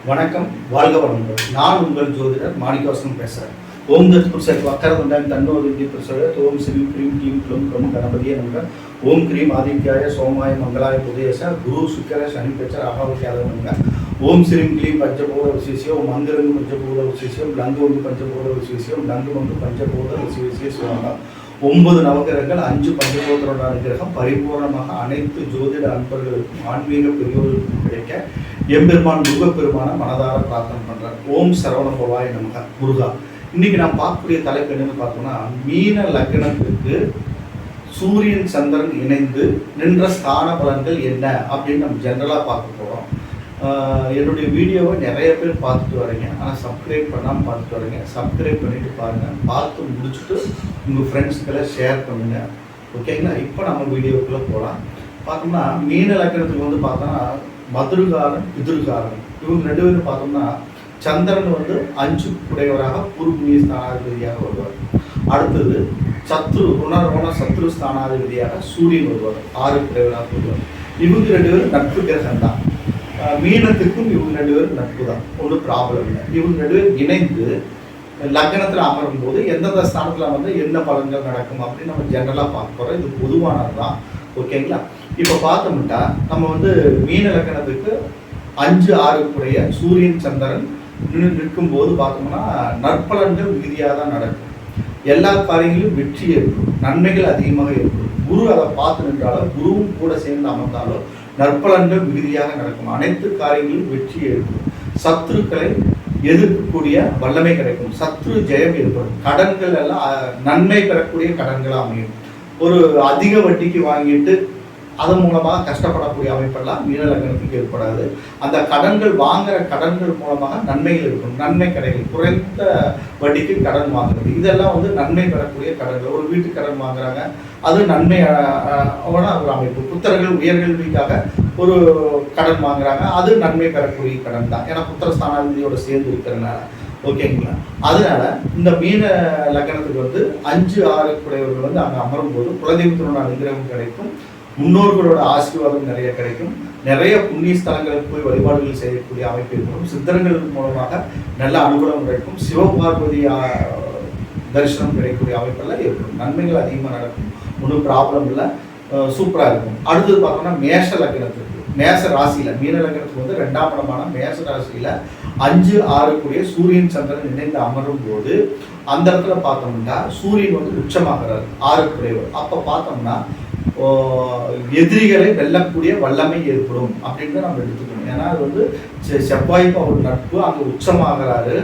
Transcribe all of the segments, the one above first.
வணக்கம், வாழ்க வளமுடன். நான் உங்கள் ஜோதிடர் மாணிக்கவாசன் பேசுகிறேன். ஓம் தத் புருஷர் வக்கரதுண்டான் தன்னோ வித்ய புருஷர் ஓம் ஸ்ரீ க்ரீம் க்ளீம் க்ளூம் க்ளூம் கணபதியே நமக. ஓம் க்ரீம் ஆதித்யாய சோமாய மங்களாய புதேச குரு சுக்கர சனி பெச்சர் அகாவசியாதவ நமக. ஓம் ஸ்ரீம் க்ளீம் பஞ்சபூத விசேஷியம் ஓம் மந்திரங்கு பஞ்சபூத விசேஷியம் லங்கு பஞ்சபூத விசேஷியம் லங்கு பஞ்சபூத விசேஷிய சுவாங்க. 9 நவகிரகங்கள் 5 பஞ்சபூதரோட அனுகிரகம் பரிபூர்ணமாக அனைத்து ஜோதிட அன்பர்களுக்கும் ஆன்மீக பெரியோர்களுக்கும் கிடைக்க எம்பெருமான் முருகப்பெருமான மனதார பிரார்த்தனை பண்றார். ஓம் சரவண பவாய நமக. முருகா. இன்னைக்கு நான் பார்க்கக்கூடிய தலைப்பு என்னன்னு பார்த்தோம்னா, மீன லக்னத்துக்கு சூரியன் சந்திரன் இணைந்து நின்ற ஸ்தான பலன்கள் என்ன அப்படின்னு நம்ம ஜென்ரலாக பார்க்க போகிறோம். என்னுடைய வீடியோவை நிறைய பேர் பார்த்துட்டு வரீங்க, ஆனால் சப்ஸ்கிரைப் பண்ணாமல் பார்த்துட்டு வரீங்க. சப்ஸ்கிரைப் பண்ணிட்டு பாருங்கள், பார்த்து முடிச்சுட்டு உங்கள் ஃப்ரெண்ட்ஸ்க்கெல்லாம் ஷேர் பண்ணுங்கள். ஓகேங்களா? இப்போ நம்ம வீடியோக்குள்ளே போகலாம். பார்த்தோம்னா மீன லக்னத்துக்கு வந்து பார்த்தோம்னா மதுருகாரன் பிதுருகாரன் இவங்க 2 பேரும் பார்த்தோம்னா சந்திரன் வந்து 5 உடையவராக பூர்வீக ஸ்தானாதிபதியாக வருவார். அடுத்தது ருண சத்ரு ஸ்தானாதிபதியாக சூரியன் வருவார், 6 உடையவராக வருவார். இவங்க 2 பேரும் நட்பு கிரகம் தான். மீனத்துக்கும் இவங்க 2 பேரும் நட்பு தான், ஒன்றும் ப்ராப்ளம் இல்லை. இவங்க 2 பேரும் இணைந்து லக்னத்தில் அமரும் போது எந்தெந்த ஸ்தானத்தில் வந்து என்ன பலன்கள் நடக்கும் அப்படின்னு நம்ம ஜென்ரலாக பார்க்க போகிறோம். இது பொதுவானது தான். ஓகேங்களா? இப்போ பார்த்தோம்னா நம்ம வந்து மீன லக்னத்துக்கு 5, 6 உடைய சூரியன் சந்திரன் நிற்கும் போது பார்த்தோம்னா நற்பலன்கள் மிகுதியாக தான் நடக்கும். எல்லா காரியங்களும் வெற்றி ஏற்படும், நன்மைகள் அதிகமாக ஏற்படும். குரு அதை பார்த்து நின்றாலும் குருவும் கூட சேர்ந்து அமர்ந்தாலும் நற்பலன்கள் மிகுதியாக நடக்கும். அனைத்து காரியங்களும் வெற்றி ஏற்படும். சத்துருக்களை எதிர்க்கக்கூடிய வல்லமை கிடைக்கும். சத்ரு ஜெயம் ஏற்படும். கடன்கள் எல்லாம் நன்மை பெறக்கூடிய கடன்கள் அமையும். ஒரு அதிக வட்டிக்கு வாங்கிட்டு அதன் மூலமாக கஷ்டப்படக்கூடிய அமைப்பெல்லாம் மீன லக்னத்துக்கு ஏற்படாது. அந்த கடன்கள் வாங்குற கடன்கள் மூலமாக நன்மைகள் இருக்கும். நன்மை கடைகள் குறைந்த வட்டிக்கு கடன் வாங்குறது இதெல்லாம் வந்து நன்மை பெறக்கூடிய கடன்கள். ஒரு வீட்டு கடன் வாங்குறாங்க, அது நன்மை ஒரு அமைப்பு. புத்திரர்கள் உயர்கல்விக்காக ஒரு கடன் வாங்குறாங்க, அது நன்மை பெறக்கூடிய கடன் தான். ஏன்னா புத்திரஸ்தானாதிபதியோட சேர்ந்து இருக்கிறதுனால. ஓகேங்களா? அதனால இந்த மீன லக்னத்துக்கு வந்து 5, 6 உடையவர்கள் வந்து அங்கே அமரும் போது குலதெய்வத்தினோட அனுகிரகம் கிடைக்கும். முன்னோர்களோட ஆசீர்வாதம் நிறைய கிடைக்கும். நிறைய புண்ணிய ஸ்தலங்களுக்கு போய் வழிபாடுகள் செய்யக்கூடிய அமைப்பு இருக்கும். சித்தர்கள் மூலமாக நல்ல அனுகூலம் கிடைக்கும். சிவபார்வதி தரிசனம் கிடைக்கக்கூடிய அமைப்பெல்லாம் ஏற்படும். நன்மைகள் அதிகமாக நடக்கும், ஒன்றும் ப்ராப்ளம் இல்லை, சூப்பராக இருக்கும். அடுத்தது பார்த்தோம்னா மேஷ லக்னத்துக்கு, மேச ராசியில் மீன லக்னத்துக்கு வந்து 2ஆம் இடமான மேச ராசியில் 5, 6 கூடிய சூரியன் சந்திரன் இணைந்து அமரும் போது அந்த இடத்துல பார்த்தோம்னா சூரியன் வந்து உச்சமாகிறார், 6 குறைவர். அப்போ பார்த்தோம்னா எதிரிகளை வெல்லக்கூடிய வல்லமை ஏற்படும் அப்படின்னு நம்ம எடுத்துக்கணும். ஏன்னா அது வந்து செவ்வாய்க்கும் அவர் நட்பு, அங்கே உச்சமாகிறாரு.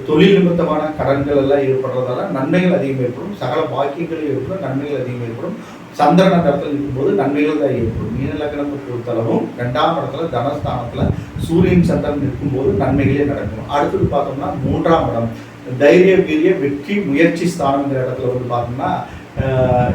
தொழில் நிமித்தமான கடன்கள் எல்லாம் ஏற்படுறதால நன்மைகள் அதிகம் ஏற்படும். சகல பாக்கியங்கள் ஏற்படும், நன்மைகள் அதிகம் ஏற்படும். சந்திரன் அந்த இடத்துல இருக்கும்போது நன்மைகள் தான் ஏற்படும். மீன லக்னத்தை பொறுத்தளவும் 2ஆம் இடத்துல தனஸ்தானத்துல சூரியன் சந்திரன் இருக்கும்போது நன்மைகளே நடக்கும். அடுத்தது பார்த்தோம்னா 3ஆம் இடம் தைரிய வீரிய வெற்றி முயற்சி ஸ்தானங்கிற இடத்துல வந்து பார்த்தோம்னா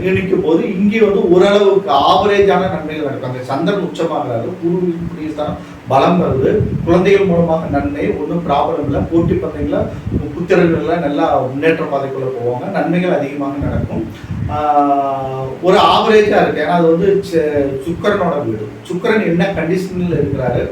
இணைக்கும் போது இங்கே வந்து ஓரளவுக்கு ஆவரேஜான நன்மைகள் நடக்கும். அந்த சந்திரன் உச்சமாகிறாரு, பூர்வீக ஸ்தானம் பலம் வருது, குழந்தைகள் மூலமாக நன்மை, ஒன்றும் ப்ராப்ளம் இல்லை. போட்டி பந்தயங்கள புத்திரர்கள்லாம் நல்லா முன்னேற்ற பாதைக்குள்ள போவாங்க, நன்மைகள் அதிகமாக நடக்கும். ஒரு ஆவரேஜாக இருக்கு. ஏன்னா அது வந்து சுக்கரனோட வீடு. சுக்கரன் என்ன கண்டிஷனில் இருக்கிறாரு,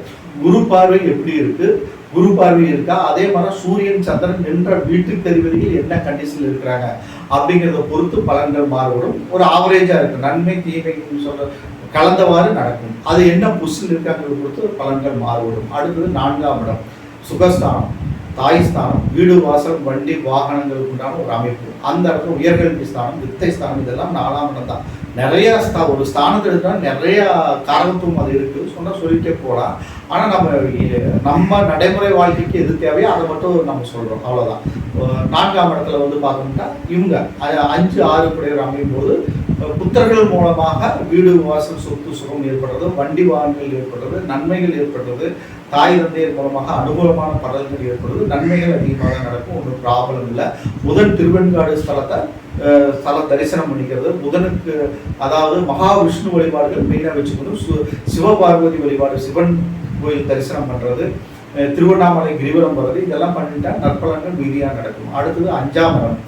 குரு பார்வை எப்படி இருக்கு, குரு பார்வை இருக்கா, அதே மாதிரி சூரியன் சந்திரன் நின்ற வீட்டுக்கு அதிபதிகள் என்ன கண்டிஷனில் இருக்கிறாங்க அப்படிங்கிறத பொறுத்து பலன்கள் மாறுபடும். ஒரு ஆவரேஜாக இருக்கு. நன்மை தீமை சொல்ற கலந்தவாறு நடக்கும். அது என்ன புஷில் இருக்காங்கிறத பொறுத்து பலன்கள் மாறுபடும். அடுத்தது 4ஆம் இடம் சுகஸ்தானம், தாய் ஸ்தானம், வீடு வாசல் வண்டி வாகனங்களுக்கு உண்டான ஒரு அமைப்பு. அந்த இடத்துல உயர்கல்வி ஸ்தானம், வித்தை ஸ்தானம், இதெல்லாம் 4ஆம் இடம் தான். நிறைய ஒரு ஸ்தானத்தில் இருந்தால் நிறைய காரணத்துவம் அது இருக்குது, சொன்னால் சொல்லிட்டே போகலாம். ஆனால் நம்ம நடைமுறை வாழ்க்கைக்கு எது தேவையோ அதை மட்டும் நம்ம சொல்கிறோம், அவ்வளோதான். 4ஆம் இடத்துல வந்து பார்த்தோம்னா இவங்க 5, 6 குடையவர் அமையும் போது புத்தர்கள் மூலமாக வீடு வாசல் சொத்து சுகம் ஏற்படுறது, வண்டி வாகனங்கள் ஏற்படுறது, நன்மைகள் ஏற்படுறது, தாய் தந்தையர் மூலமாக அனுகூலமான பலன்கள் ஏற்படுறது, நன்மைகள் அதிகமாக நடக்கும், ஒன்றும் ப்ராப்ளம் இல்லை. புதன் திருவெண்காடு ஸ்தல தரிசனம் பண்ணிக்கிறது, புதனுக்கு அதாவது மகாவிஷ்ணு வழிபாடுகள் மெயினாக வச்சுக்கணும். சிவபார்வதி வழிபாடு, சிவன் கோயில் தரிசனம் பண்ணுறது, திருவண்ணாமலை கிரிவலம் வர்றது, இதெல்லாம் பண்ணிட்டா நற்பலன்கள் மீதியாக நடக்கும். அடுத்தது 5ஆம் இடம்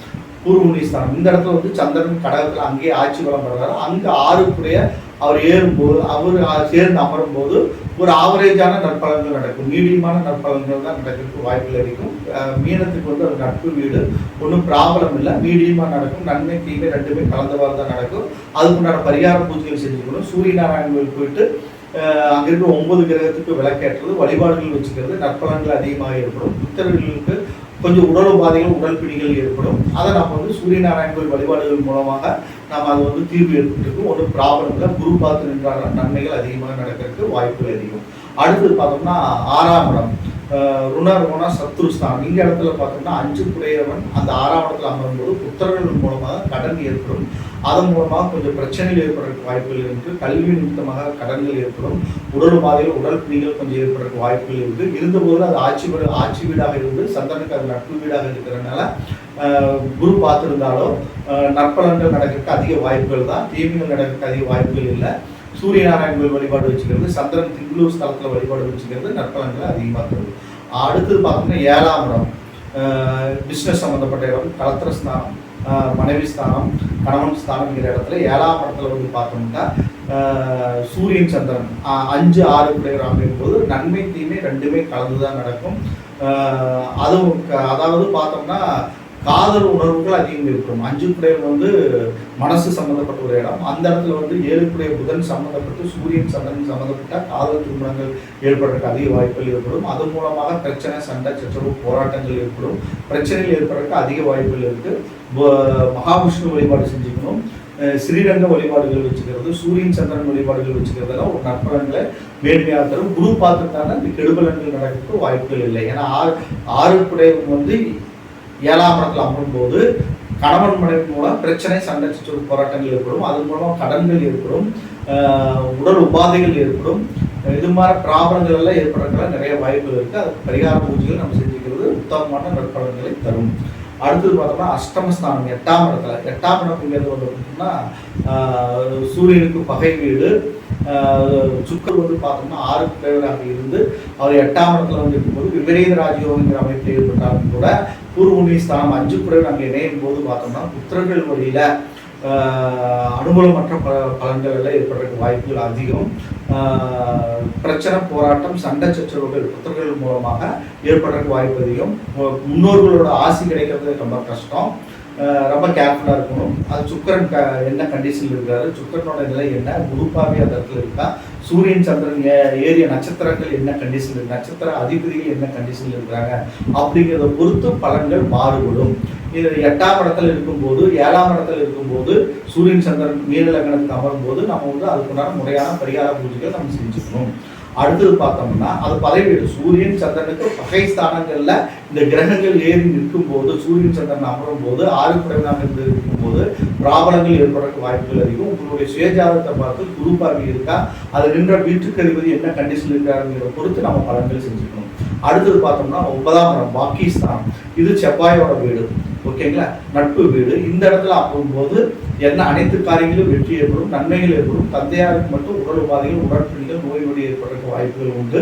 பூர்வநீஸ்தானம். இந்த இடத்துல வந்து சந்திரன் கடகத்தில் அங்கேயே ஆட்சி பலம் பெறாரு. அங்கே 6 அவர் ஏறும்போது அவர் சேர்ந்து அமரும் போது ஒரு ஆவரேஜான நற்பலன்கள் நடக்கும், மீடியமான நற்பலன்கள் தான் நடக்கிறதுக்கு வாய்ப்புகள் இருக்கும். மீனத்துக்கு வந்து அது நட்பு வீடு, ஒன்றும் ப்ராப்ளம் இல்லை, மீடியமாக நடக்கும். நன்மை தீமை ரெண்டுமே கலந்தவாறு தான் நடக்கும். அதுக்குண்டான பரிகார பூஜைகள் செஞ்சுக்கணும். சூரிய நாராயண கோயில் போயிட்டு அங்கே இருக்கிற 9 கிரகத்துக்கு விளக்கேற்றது, வழிபாடுகள் வச்சுக்கிறது, நற்பலன்கள் அதிகமாக ஏற்படும். புத்தர்களுக்கு கொஞ்சம் உடல் உபாதைகள் உடல் பிடிகள் ஏற்படும். அதை நம்ம வந்து சூரிய நாராயண கோயில் வழிபாடுகள் மூலமாக நம்ம அது வந்து தீர்வு ஏற்பட்டுருக்கும். ஒன்றும் ப்ராப்ளம் இல்லை. குரு பார்த்து நின்றால் நன்மைகள் அதிகமாக நடக்கிறதுக்கு வாய்ப்புகள் அதிகம். அடுத்தது பார்த்தோம்னா 6ஆம் இடம் ருண சத்ருஸ்தானம். இந்த இடத்துல பார்த்தோம்னா 5 குடையவன் அந்த 6ஆம் இடத்துல அமரும்போது புத்தர்கள் மூலமாக கடன் ஏற்படும். அதன் மூலமாக கொஞ்சம் பிரச்சனைகள் ஏற்படுறதுக்கு வாய்ப்புகள் இருக்கு. கல்வி நிமித்தமாக கடன்கள் ஏற்படும். உடல் உபாதைகள் உடல் பிணிகள் கொஞ்சம் ஏற்படுறதுக்கு வாய்ப்புகள் இருக்கு. இருந்தபோது அது ஆட்சி வீடாக இருந்து சந்திரனுக்கு அது நட்பு வீடாக இருக்கிறதுனால குரு பார்த்துருந்தாலோ நற்பலன்கள் நடக்கிறதுக்கு அதிக வாய்ப்புகள் தான், தீமைகள் நடக்கிறதுக்கு அதிக வாய்ப்புகள் இல்லை. சூரிய நாராயண கோயில் வழிபாடு வச்சுக்கிறது, சந்திரன் திங்களூர் ஸ்தலத்தில் வழிபாடு வச்சுக்கிறது நற்பலன்களை அதிகமாக தருது. அடுத்தது பார்த்தோம்னா 7ஆம் இடம் பிஸ்னஸ் சம்மந்தப்பட்ட இடம், கலத்திர ஸ்தானம், மனைவி ஸ்தானம், கணவன் ஸ்தானம்ங்கிற இடத்துல 7ஆம் இடத்துல வந்து பார்த்தோம்னா சூரியன் சந்திரன் 5, 6 குடையவர் அமையும் போது நன்மை தீமை ரெண்டுமே கலந்து தான் நடக்கும். அதுவும் அதாவது பார்த்தோம்னா காதல் உணர்வுகள் அதிகம் இருக்கும். 5 குடையவர் வந்து மனசு சம்மந்தப்பட்ட ஒரு இடம். அந்த இடத்துல வந்து 7 குடைய புதன் சம்மந்தப்பட்டு சூரியன் சந்திரன் சம்மந்தப்பட்ட காதல் திருமணங்கள் ஏற்படுறதுக்கு அதிக வாய்ப்புகள் ஏற்படும். அதன் மூலமாக பிரச்சனை, சண்டை, சச்சரவு, போராட்டங்கள் ஏற்படும். பிரச்சனைகள் ஏற்படுறதுக்கு அதிக வாய்ப்புகள் இருக்கு. மகாவிஷ்ணு வழிபாடு செஞ்சுக்கணும். ஸ்ரீரங்க வழிபாடுகள் வச்சுக்கிறது, சூரியன் சந்திரன் வழிபாடுகள் வச்சுக்கிறதெல்லாம் ஒரு நற்பலன்களை மேன்மையாக தரும். குரு பார்த்துட்டாங்கன்னா இந்த கெடுபலன்கள் நடக்கிறதுக்கு வாய்ப்புகள் இல்லை. ஏன்னா 6 குடையவன் வந்து 7ஆம் இடத்துல அமரும் போது கணவன் மனைவி மூலம் பிரச்சனை, சண்டை, சச்சரவு, போராட்டங்கள் ஏற்படும். அதன் மூலமாக கடன்கள் ஏற்படும், உடல் உபாதைகள் ஏற்படும். இது மாதிரி ப்ராப்ளங்கள் எல்லாம் ஏற்படுறதுக்கெல்லாம் நிறைய வாய்ப்புகள் இருக்குது. அதுக்கு பரிகார பூஜைகள் நம்ம செஞ்சுக்கிறது உத்தமமான நற்பலன்களை தரும். அடுத்தது பார்த்தோம்னா அஷ்டமஸ்தானம் 8ஆம் இடத்துல. 8ஆம் இடம்ங்கிறது வந்து பார்த்தோம்னா சூரியனுக்கு பகை வீடு. சுக்கர் வந்து பார்த்தோம்னா 6 குடையவராக இருந்து அவர் 8ஆம் இடத்துல வந்து இருக்கும்போது விபரீத ராஜயோகங்கிற அமைப்பில் ஏற்பட்டாலும் கூட பூர்வநீ ஸ்தானம் 5 குடையவர் அங்கே இணையும் போது பார்த்தோம்னா புத்திரர்கள் வழியில அனுகூலமற்ற பலன்கள் எல்லாம் ஏற்படுறதுக்கு வாய்ப்புகள் அதிகம். பிரச்சனை, போராட்டம், சண்டை, சச்சரவுகள் புத்தர்கள் மூலமாக ஏற்படுறதுக்கு வாய்ப்பு அதிகம். முன்னோர்களோட ஆசி கிடைக்கிறது ரொம்ப கஷ்டம். ரொம்ப கேர்ஃபுல்லாக இருக்கணும். அது சுக்கரன் என்ன கண்டிஷனில் இருக்காரு, சுக்கரனோட நிலை என்ன, குருப்பாவே அந்த இடத்துல இருக்கா, சூரியன் சந்திரன் ஏறிய நட்சத்திரங்கள் என்ன கண்டிஷனில் இருக்கு, நட்சத்திர அதிபதிகள் என்ன கண்டிஷனில் இருக்கிறாங்க அப்படிங்கிறத பொறுத்து பலன்கள் மாறுபடும். இது 8ஆம் இடத்துல இருக்கும்போது 7ஆம் இடத்துல இருக்கும்போது சூரியன் சந்திரன் மீன லக்னத்துக்கு அமரும் போது நம்ம வந்து அதுக்குண்டான முறையான பரிகார பூஜைகள் நம்ம செஞ்சுக்கணும். அடுத்தது பார்த்தோம்னா அது பதவி வீடு. சூரியன் சந்திரனுக்கு பகை ஸ்தானங்கள்ல இந்த கிரகங்கள் ஏறி நிற்கும் போது சூரியன் சந்திரன் அமரும் போது 6 குடையவனாக இருந்து இருக்கும்போது பிராபலங்கள் ஏற்படுறதுக்கு வாய்ப்புகள் அதிகம். உங்களுடைய சுயஜாதகத்தை பார்த்து குரு பார்வை இருக்கா, அது நின்ற வீட்டுக்கு அதிபதி என்ன கண்டிஷன் இருக்காருங்கிறத பொறுத்து நம்ம பலன்கள் செஞ்சுக்கணும். அடுத்தது பார்த்தோம்னா 9ஆம் இடம் பாக்கிஸ்தான். இது செவ்வாயோட வீடு, ஓகேங்களா, நட்பு வீடு. இந்த இடத்துல போகும்போது என்ன அனைத்து காரியங்களும் வெற்றி ஏற்படும், நன்மைகள் ஏற்படும். தந்தையாருக்கு மட்டும் உடல் உபாதைகள், உடற்பிணிகள், நோய் நொடி ஏற்படுறதுக்கு வாய்ப்புகள் உண்டு.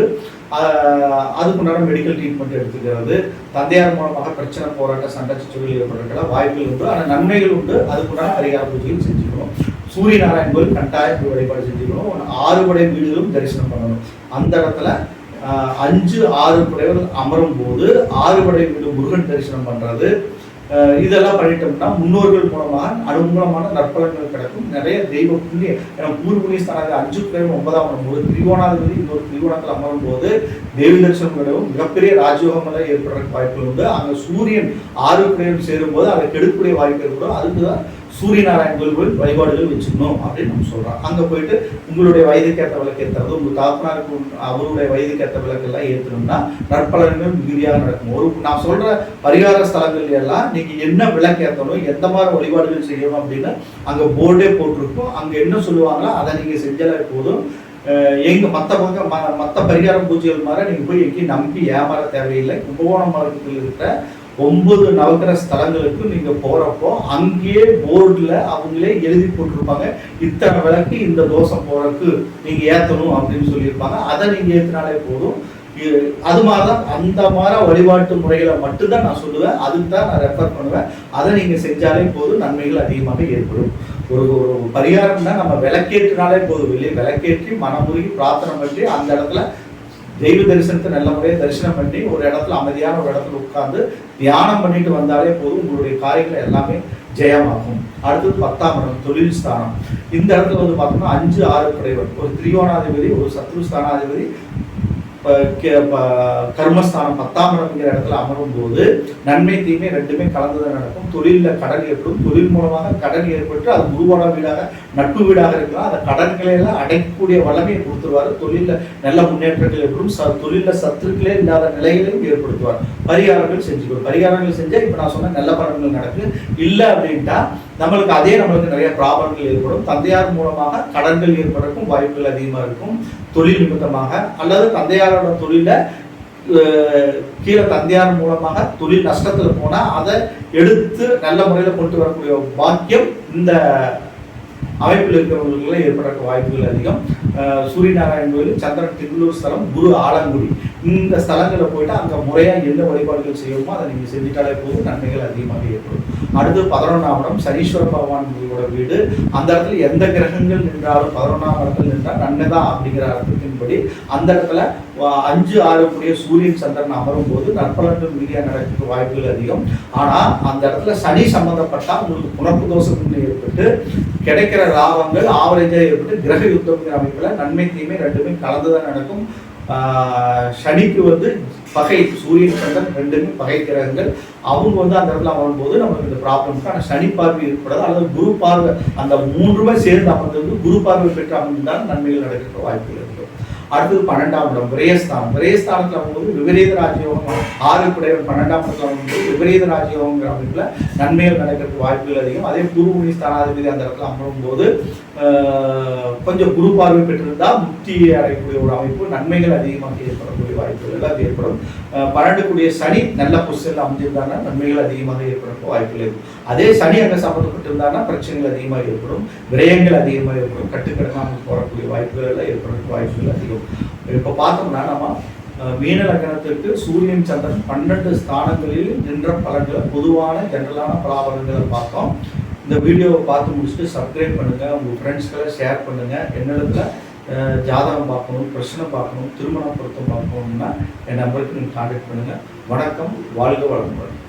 அதுக்குண்டான மெடிக்கல் ட்ரீட்மெண்ட் எடுத்துக்கிறது. தந்தையார் மூலமாக பிரச்சனை, போராட்ட, சண்டை, சச்சரவுகள் ஏற்படுறதுக்கெல்லாம் வாய்ப்புகள் உண்டு. ஆனால் நன்மைகள் உண்டு. அதுக்குண்டான பரிகார பூஜைகள் செஞ்சுக்கணும். சூரிய நாராயண கோயில் கட்டாயம் வழிபாடு செஞ்சுக்கணும். 6 படை வீடுகளும் தரிசனம் பண்ணணும். அந்த இடத்துல 5, 6 குடையவர்கள் அமரும் போது 6 படை வீடு முருகன் தரிசனம் பண்றது, இதெல்லாம் பண்ணிட்டோம்னா முன்னோர்கள் மூலமாக அனுகூலமான நற்பலன்கள் கிடைக்கும். நிறைய தெய்வ புண்ணிய பூர்வ ஸ்தானத்தில் 5 குடையவன் 9ஆம் இடம் போது திரிகோணாதிபதி இன்னொரு திரிகோணத்தில் அமரும் போது தேவி தரிசனம் கிடைக்கும். மிகப்பெரிய ராஜயோகம் ஏற்படுறதுக்கு வாய்ப்புகள் உண்டு. அங்கே சூரியன் 6 குடையவன் சேரும் போது அதை கெடுக்கக்கூடிய வாய்ப்பு ஏற்படும். அதுக்குதான் சூரிய நாராயண கோயில் வழிபாடுகள் வச்சுக்கணும் அப்படின்னு நம்ம சொல்றோம். அங்க போயிட்டு உங்களுடைய வயதுக்கேற்ற விளக்கு ஏற்றுறது, உங்க தாப்பனாருக்கு அவருடைய வயதுக்கேற்ற விளக்கு எல்லாம் ஏற்றணும்னா நற்பலன்கள் மிகுதியாக நடக்கும். நான் சொல்ற பரிகார ஸ்தலங்கள் எல்லாம் நீங்க என்ன விளக்கு ஏற்றணும், எந்த மாதிரி வழிபாடுகள் செய்யணும் அப்படின்னு அங்க போர்டே போட்டிருக்கும். அங்க என்ன சொல்லுவாங்களோ அதை நீங்க செஞ்சாலே போதும். எங்க மற்ற பரிகார பூஜைகள் மாதிரி நீங்க போய் எங்கேயும் நம்பி ஏமாற தேவையில்லை. கும்பகோணம் மாவட்டத்தில் இருக்கிற 9 நவக்கிரக ஸ்தலங்களுக்கு நீங்க போறப்போ அங்கேயே போர்டுல அவங்களே எழுதி போட்டிருப்பாங்க, இத்தனை விளக்கு இந்த தோசை போறதுக்கு நீங்க ஏத்தணும் அப்படின்னு சொல்லியிருப்பாங்க. அதை நீங்க ஏத்தினாலே போதும். அது மாதிரி தான் அந்த மாதிரி வழிபாட்டு முறைகளை மட்டும்தான் நான் சொல்லுவேன், அதுக்கு தான் நான் ரெஃபர் பண்ணுவேன். அதை நீங்கள் செஞ்சாலே போதும், நன்மைகள் அதிகமாக ஏற்படும். ஒரு பரிகாரம்னா நம்ம விளக்கேற்றினாலே போதும், வெளியே விளக்கேற்றி மனமுருகி பிரார்த்தனை பண்ணி அந்த இடத்துல தெய்வ தரிசனத்தை நல்ல முறையை தரிசனம் பண்ணி ஒரு இடத்துல அமைதியான ஒரு இடத்துல உட்கார்ந்து தியானம் பண்ணிட்டு வந்தாலே போதும், உங்களுடைய காரியங்கள் எல்லாமே ஜெயமாகும். அடுத்தது 10ஆம் இடம் தொழில் ஸ்தானம். இந்த இடத்துல வந்து பார்த்தோம்னா 5, 6 குடைவர், ஒரு திரிகோணாதிபதி, ஒரு சத்ரு ஸ்தானாதிபதி, கர்மஸ்தானம் 10ஆம் இடம்ங்கிற இடத்துல அமரும் போது நன்மை தீமை ரெண்டுமே கலந்துதான் நடக்கும். தொழிலில் கடன் ஏற்படும், தொழில் மூலமாக கடன் ஏற்பட்டு அது குருவோட வீடாக நட்பு வீடாக இருக்கலாம், அந்த கடன்களை எல்லாம் அடைக்கக்கூடிய வல்லமையை கொடுத்துருவாரு. தொழிலில் நல்ல முன்னேற்றங்கள் ஏற்படும், தொழிலில் சத்துருக்களே இல்லாத நிலைகளையும் ஏற்படுத்துவார். பரிகாரங்கள் செஞ்சுக்கணும். பரிகாரங்கள் செஞ்சால் இப்போ நான் சொன்ன நல்ல பலன்கள் நடக்கு. இல்லை அப்படின்ட்டா நம்மளுக்கு நிறைய ப்ராப்ளங்கள் ஏற்படும். தந்தையார் மூலமாக கடன்கள் ஏற்படுறதுக்கும் வாய்ப்புகள் அதிகமாக இருக்கும். தொழில் நிமித்தமாக அல்லது தந்தையாரோட தொழில கீழே தந்தையார் மூலமாக தொழில் நஷ்டத்தில் போனால் அதை எடுத்து நல்ல முறையில் கொண்டு வரக்கூடிய பாக்கியம் இந்த அமைப்பில் இருக்கிறவர்களுக்கு ஏற்படுற வாய்ப்புகள் அதிகம். சூரியநாராயண கோயில், சந்திரன் திங்களூர் ஸ்தலம், குரு ஆலங்குடி, இந்த ஸ்தலங்களில் போயிட்டு அங்கே முறையாக எந்த வழிபாடுகள் செய்யணுமோ அதை நீங்கள் செஞ்சுட்டாலே போதும், நன்மைகள் அதிகமாக ஏற்படும். அடுத்து 11ஆம் இடம் சனீஸ்வர பகவானோட வீடு. அந்த இடத்துல எந்த கிரகங்கள் நின்றாலும் 11ஆம் இடத்துல நின்றால் நன்மை தான் அப்படிங்கிற அர்த்தத்தின்படி அந்த இடத்துல 5, 6 கூடிய சூரியன் சந்திரன் அமரும் போது நற்பலன்கள் மீதியாக நடக்க வாய்ப்புகள் அதிகம். ஆனால் அந்த இடத்துல சனி சம்பந்தப்பட்டால் உங்களுக்கு புணர்ப்பு தோஷம் ஏற்பட்டு கிடைக்கிற லாபங்கள் ஆவரேஜாக ஏற்பட்டு கிரக யுத்தம்ங்கிற அமைப்பில் நன்மை தீமை ரெண்டுமே கலந்துதான் நடக்கும். சனிக்கு வந்து பகை, சூரியன் சந்திரன் ரெண்டுமே பகை கிரகங்கள். அவங்க வந்து அந்த இடத்துல அமரும்போது நமக்கு இந்த ப்ராப்ளம்க்கு ஆனால் சனி பார்வை ஏற்படாது, அல்லது குரு பார்வை, அந்த 3மே சேர்ந்து அமர்ந்து குரு பார்வை பெற்று அமர்ந்தால் நன்மைகள் நடக்கிற வாய்ப்புகள் இருக்கும். அடுத்தது 12ஆம் இடம் விரயஸ்தானம். விரயஸ்தானத்தில் வரும்போது விபரீத ராஜயோகம், 6 குடையவர் 12ஆம் இடத்துல வரும்போது விபரீத ராஜயோகங்கிற அமைப்பில் நன்மைகள் நடக்கிறதுக்கு வாய்ப்புகள் அதிகம். அதே குருமுனி ஸ்தானாதிபதி அந்த இடத்துல அமரும் போது கொஞ்சம் குரு பார்வை பெற்றிருந்தால் முக்தி அடையக்கூடிய ஒரு அமைப்பு, நன்மைகள் அதிகமாக ஏற்படக்கூடிய வாய்ப்புகள் எல்லாம் ஏற்படும். 12 கூடிய சனி நல்ல பொசிஷனில் அமைஞ்சிருந்தாங்கன்னா நன்மைகள் அதிகமாக ஏற்பட வாய்ப்புகள் இருக்கும். அதே சனி அங்கே சம்மந்தப்பட்டிருந்தாங்கன்னா பிரச்சனைகள் அதிகமாக ஏற்படும், விரயங்கள் அதிகமாக ஏற்படும், கட்டுக்கடனாக போடக்கூடிய வாய்ப்புகள் எல்லாம் ஏற்படுறதுக்கு வாய்ப்புகள் அதிகம். இப்போ பார்த்தோம்னா நம்ம மீன லக்னத்திற்கு சூரியன் சந்திரன் 12 ஸ்தானங்களில் நின்ற பலன்களை பொதுவான ஜெனரலான பலாபலன்களை பார்த்தோம். இந்த வீடியோவை பார்த்து முடிச்சுட்டு சப்ஸ்கிரைப் பண்ணுங்கள், உங்கள் ஃப்ரெண்ட்ஸ்களை ஷேர் பண்ணுங்கள். என்னிடத்துல ஜாதகம் பார்க்கணும், பிரச்சனை பார்க்கணும், திருமண பொருத்தம் பார்க்கணும்னா என் நம்பருக்கு நீங்கள் கான்டாக்ட் பண்ணுங்கள். வணக்கம், வாழ்க வளமுடன்.